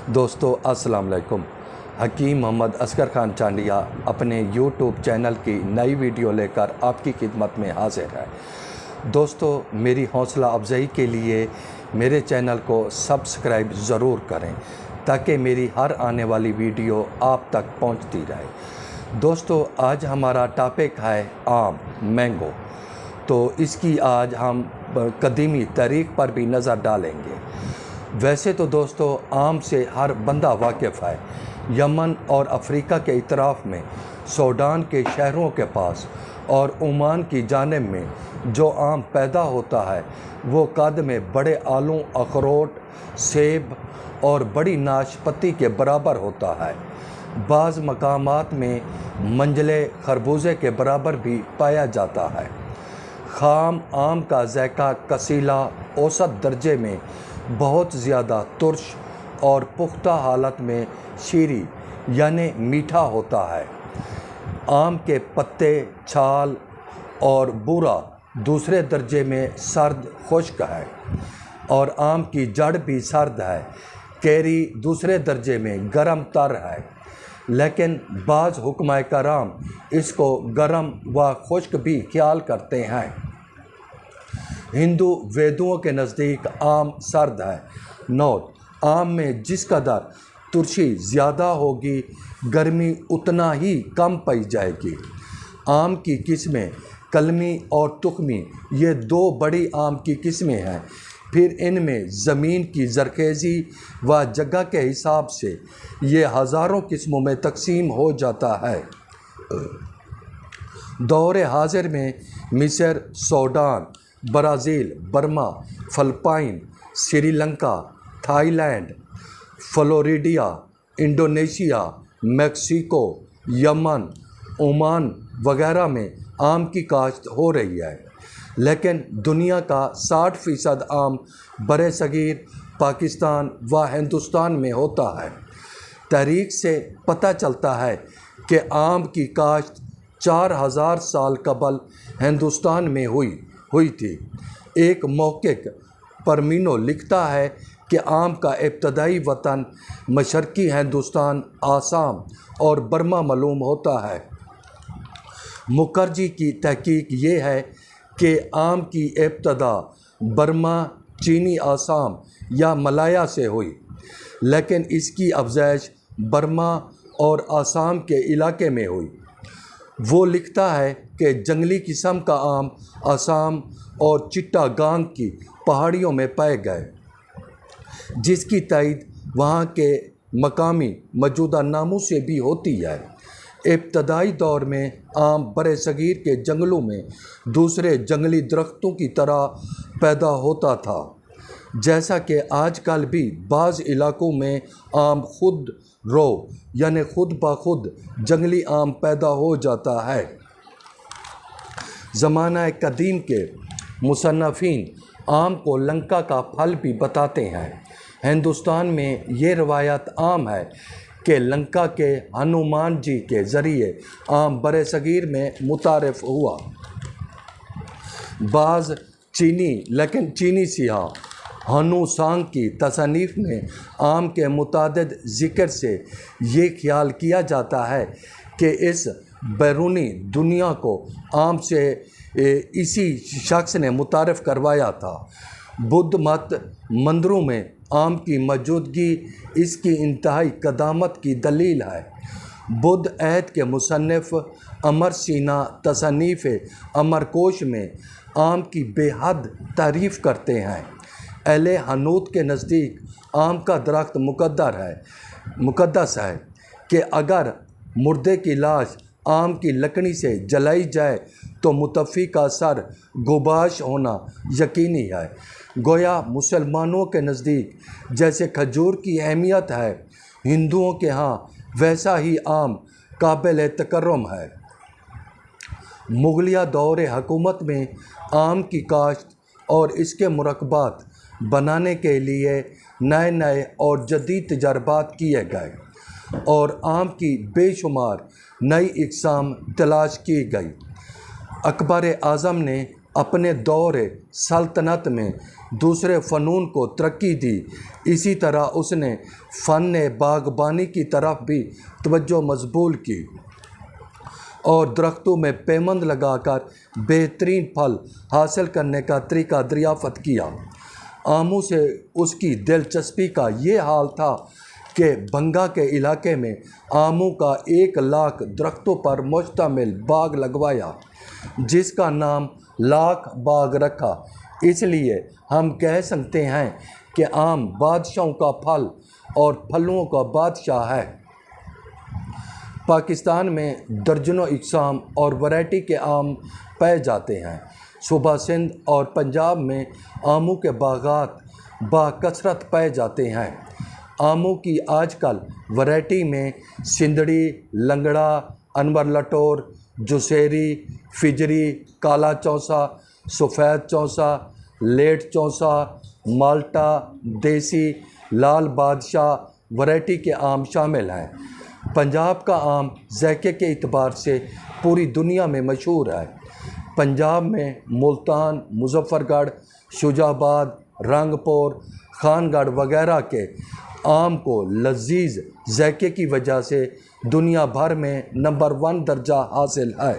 दोस्तों अस्सलाम वालेकुम। हकीम मोहम्मद असगर खान चांडिया अपने यूट्यूब चैनल की नई वीडियो लेकर आपकी खिदमत में हाजिर है। दोस्तों, मेरी हौसला अफजाई के लिए मेरे चैनल को सब्सक्राइब ज़रूर करें ताकि मेरी हर आने वाली वीडियो आप तक पहुंचती रहे। दोस्तों, आज हमारा टॉपिक है आम, मैंगो। तो इसकी आज हम कदीमी तारीख़ पर भी नज़र डालेंगे। वैसे तो दोस्तों, आम से हर बंदा वाकिफ़ है। यमन और अफ्रीका के इतराफ़ में, सूडान के शहरों के पास और ओमान की जानिब में जो आम पैदा होता है वो कद में बड़े आलू, अखरोट, सेब और बड़ी नाशपत्ती के बराबर होता है। बाज़ मकामात में मंजले खरबूजे के बराबर भी पाया जाता है। खाम आम का ज़ायका कसीला, औसत दर्जे में बहुत ज़्यादा तुर्श और पुख्ता हालत में शीरी यानी मीठा होता है। आम के पत्ते, छाल और बूरा दूसरे दर्जे में सर्द खुश्क है और आम की जड़ भी सर्द है। कैरी दूसरे दर्जे में गर्म तर है, लेकिन बाज़ हुक्माए कराम इसको गर्म व खुश्क भी ख्याल करते हैं। हिंदू वेदों के नज़दीक आम सर्द है। नोट: आम में जिस कदर तुर्शी ज़्यादा होगी, गर्मी उतना ही कम पाई जाएगी। आम की किस्में कलमी और तुखमी, ये दो बड़ी आम की किस्में हैं। फिर इनमें ज़मीन की ज़रखेज़ी व जगह के हिसाब से ये हज़ारों किस्मों में तकसीम हो जाता है। दौर हाजिर में मिस्र, Sudan, Brazil, Burma, Philippine, Sri Lanka, Thailand, Florida, Indonesia, Mexico, यमन, ओमान वगैरह में आम की काश्त हो रही है। लेकिन दुनिया का 60% आम बरसगीर, पाकिस्तान व हिंदुस्तान में होता है। तारीख़ से पता चलता है कि आम की काश्त 4000 साल कबल हिंदुस्तान में हुई थी। एक मौक़िक़ परमीनो लिखता है कि आम का इब्तदाई वतन मशरक़ी हिंदुस्तान, आसाम और बर्मा मालूम होता है। मुखर्जी की तहकीक ये है कि आम की इब्तदा बर्मा, चीनी आसाम या मलाया से हुई, लेकिन इसकी अफज़ाइश बर्मा और आसाम के इलाके में हुई। वो लिखता है कि जंगली किस्म का आम आसाम और चिट्टागांग की पहाड़ियों में पाए गए, जिसकी तायद वहाँ के मकामी मौजूदा नामों से भी होती है। इब्तदाई दौर में आम बरसगीर के जंगलों में दूसरे जंगली दरख्तों की तरह पैदा होता था, जैसा कि आजकल भी बाज़ इलाकों में आम खुद रो यानी खुद ब खुद जंगली आम पैदा हो जाता है। ज़माना कदीम के मुसन्नफ़ीन आम को लंका का फल भी बताते हैं। हिंदुस्तान में ये रवायत आम है कि लंका के हनुमान जी के ज़रिए आम बरसगीर में मुतारफ़ हुआ। बाज़ लेकिन चीनी सियाह हनुसांग की तसनीफ़ में आम के मुतादिद ज़िक्र से ये ख्याल किया जाता है कि इस बैरूनी दुनिया को आम से इसी शख्स ने मुतारफ़ करवाया था। बुद्ध मत मंदिरों में आम की मौजूदगी इसकी इंतहाई कदामत की दलील है। बुद्ध अहद के मुसन्निफ़ अमर सीना तसनीफ़ अमरकोश में आम की बेहद तारीफ़ करते हैं। अहले हनूत के नज़दीक आम का दरख्त मुक़द्दस है कि अगर मुर्दे की लाश आम की लकड़ी से जलाई जाए तो मुतफ़ी का सर गुबाश होना यकीनी है। गोया मुसलमानों के नज़दीक जैसे खजूर की अहमियत है, हिंदुओं के यहाँ वैसा ही आम काबिल तकर्रुम है। मुग़लिया दौर हुकूमत में आम की काश्त और इसके मुरक्बात बनाने के लिए नए और जदीद तजर्बात किए गए और आम की बेशुमार नई इक़साम तलाश की गई। अकबर आज़म ने अपने दौर सल्तनत में دوسرے فنون کو ترقی دی۔ اسی طرح اس نے فن باغبانی کی طرف بھی توجہ مبذول کی اور درختوں میں پیوند لگا کر بہترین پھل حاصل کرنے کا طریقہ دریافت کیا۔ آموں سے اس کی دلچسپی کا یہ حال تھا کہ بنگا کے علاقے میں آموں کا 1,00,000 درختوں پر مشتمل باغ لگوایا، جس کا نام لاکھ باغ رکھا۔ اس لیے ہم کہہ سکتے ہیں کہ آم بادشاہوں کا پھل اور پھلوں کا بادشاہ ہے۔ پاکستان میں درجنوں اقسام اور ورائٹی کے آم پائے جاتے ہیں۔ صوبہ سندھ اور پنجاب میں آموں کے باغات بکثرت پائے جاتے ہیں۔ آموں کی آج کل ورائٹی میں سندھڑی، لنگڑا، انور لٹور، جوسیری، فجری، کالا چونسا، سفید چونسا، لیٹ چونسا، مالٹا، دیسی، لال بادشاہ ورائٹی کے آم شامل ہیں۔ پنجاب کا آم ذائقے کے اعتبار سے پوری دنیا میں مشہور ہے۔ پنجاب میں ملتان، مظفر گڑھ، شجاع آباد، رنگپور، خان گڑھ وغیرہ کے آم کو لذیذ ذائقے کی وجہ سے دنیا بھر میں نمبر 1 درجہ حاصل ہے۔